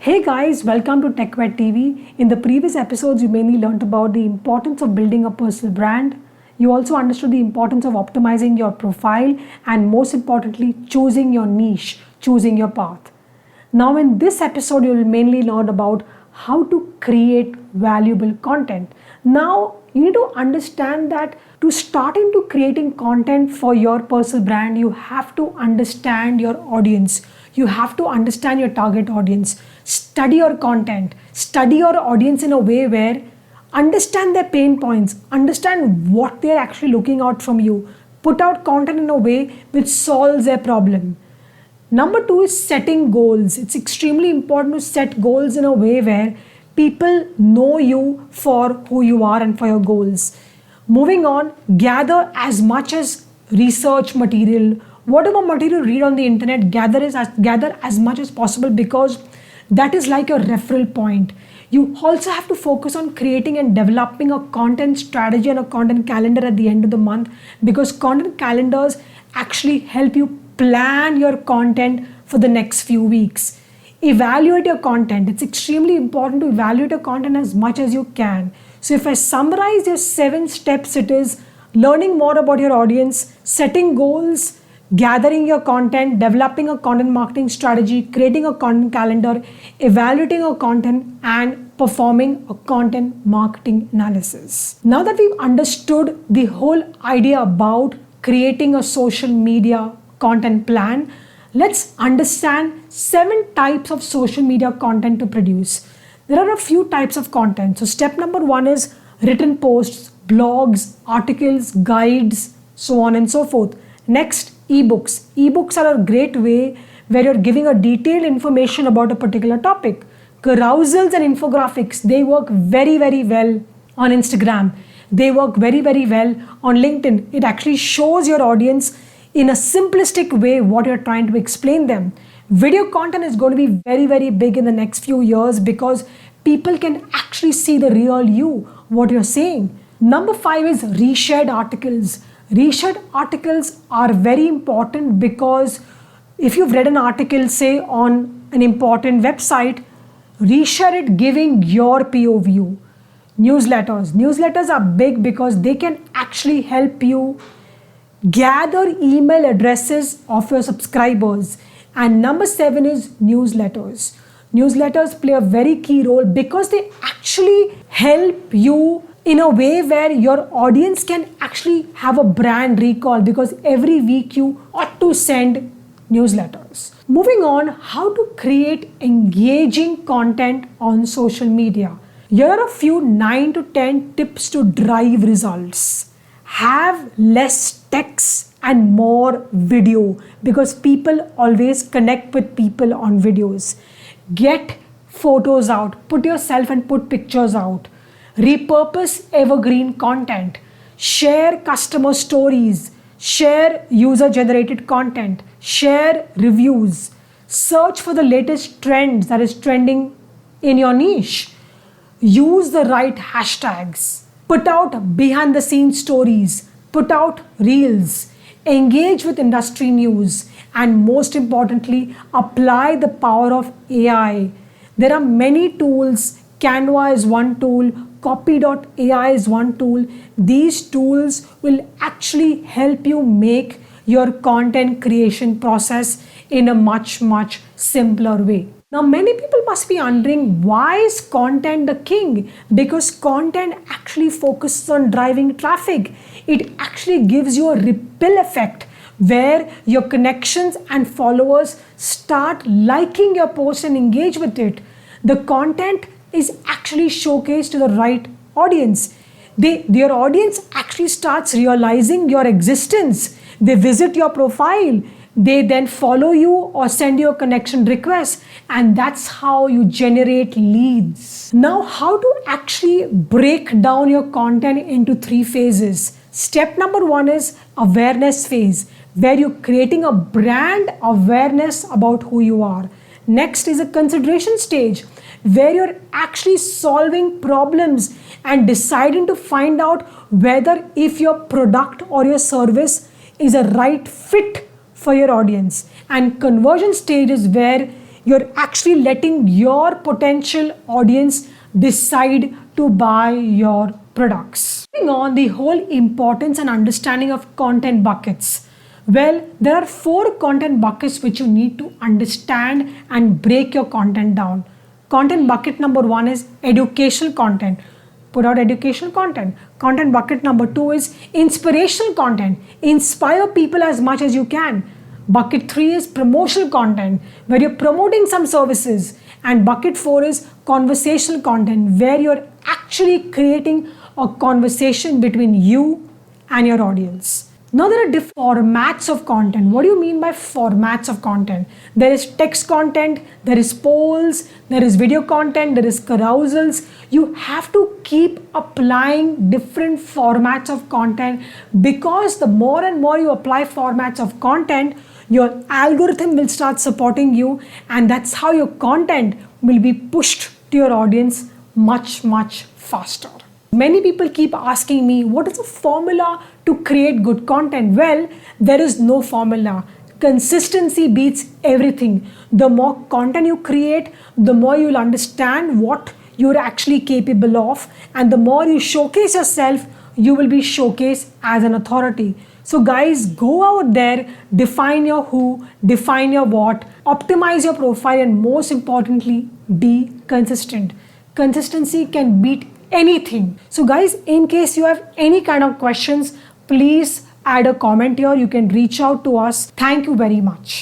Hey guys, welcome to TechVet TV. In the previous episodes, you mainly learned about the importance of building a personal brand. You also understood the importance of optimizing your profile and most importantly, choosing your niche, choosing your path. Now in this episode, you will mainly learn about how to create valuable content. Now you need to understand that to start into creating content for your personal brand, you have to understand your audience. You have to understand your target audience. Study your content. Study your audience in a way where understand their pain points, understand what they're actually looking out from you. Put out content in a way which solves their problem. Number two is setting goals. It's extremely important to set goals in a way where people know you for who you are and for your goals. Moving on, gather as much as research material. Whatever material you read on the internet, gather as much as possible because that is like a referral point. You also have to focus on creating and developing a content strategy and a content calendar at the end of the month because content calendars actually help you plan your content for the next few weeks. Evaluate your content. It's extremely important to evaluate your content as much as you can. So if I summarize your 7 steps, it is learning more about your audience, setting goals, gathering your content, developing a content marketing strategy, creating a content calendar, evaluating your content, and performing a content marketing analysis. Now that we've understood the whole idea about creating a social media content plan, let's understand 7 types of social media content to produce. There are a few types of content. So step number 1 is written posts, blogs, articles, guides, so on and so forth. Next, ebooks. Ebooks are a great way where you're giving a detailed information about a particular topic. Carousels and infographics, they work very, very well on Instagram. They work very, very well on LinkedIn. It actually shows your audience in a simplistic way what you're trying to explain them. Video content is going to be very, very big in the next few years because people can actually see the real you, what you're saying. Number 5 is reshared articles. Reshared articles are very important because if you've read an article, say on an important website, reshare it giving your POV. Newsletters are big because they can actually help you gather email addresses of your subscribers. And number 7 is newsletters. Newsletters play a very key role because they actually help you in a way where your audience can actually have a brand recall because every week you ought to send newsletters. Moving on, how to create engaging content on social media. Here are a few 9 to 10 tips to drive results. Have less text and more video because people always connect with people on videos. Get photos out, put yourself and put pictures out. Repurpose evergreen content. Share customer stories. Share user-generated content. Share reviews. Search for the latest trends that is trending in your niche. Use the right hashtags. Put out behind-the-scenes stories. Put out reels. Engage with industry news. And most importantly, apply the power of AI. There are many tools. Canva is one tool. Copy.ai is one tool. These tools will actually help you make your content creation process in a much, much simpler way. Now, many people must be wondering, why is content the king? Because content actually focuses on driving traffic. It actually gives you a ripple effect where your connections and followers start liking your post and engage with it. The content is actually showcased to the right audience. Your audience actually starts realizing your existence. They visit your profile. They then follow you or send you a connection request, and that's how you generate leads. Now, how to actually break down your content into 3 phases. Step number 1 is awareness phase, where you're creating a brand awareness about who you are. Next is a consideration stage, where you're actually solving problems and deciding to find out whether if your product or your service is a right fit for your audience. And conversion stage is where You're actually letting your potential audience decide to buy your products. Moving on, the whole importance and understanding of content buckets. Well, there are 4 content buckets which you need to understand and break your content down. Content bucket number 1 is educational content. Put out educational content. Content bucket number 2 is inspirational content. Inspire people as much as you can. Bucket 3 is promotional content, where you're promoting some services. And bucket 4 is conversational content, where you're actually creating a conversation between you and your audience. Now there are different formats of content. What do you mean by formats of content? There is text content, there is polls, there is video content, there is carousels. You have to keep applying different formats of content, because the more and more you apply formats of content, your algorithm will start supporting you, and that's how your content will be pushed to your audience much faster. Many people keep asking me, what is the formula to create good content? Well, there is no formula. Consistency beats everything. The more content you create, the more you'll understand what you're actually capable of, and the more you showcase yourself, you will be showcased as an authority. So guys, go out there, define your who, define your what, optimize your profile, and most importantly, be consistent. Consistency can beat anything. So guys, in case you have any kind of questions, please add a comment here. You can reach out to us. Thank you very much.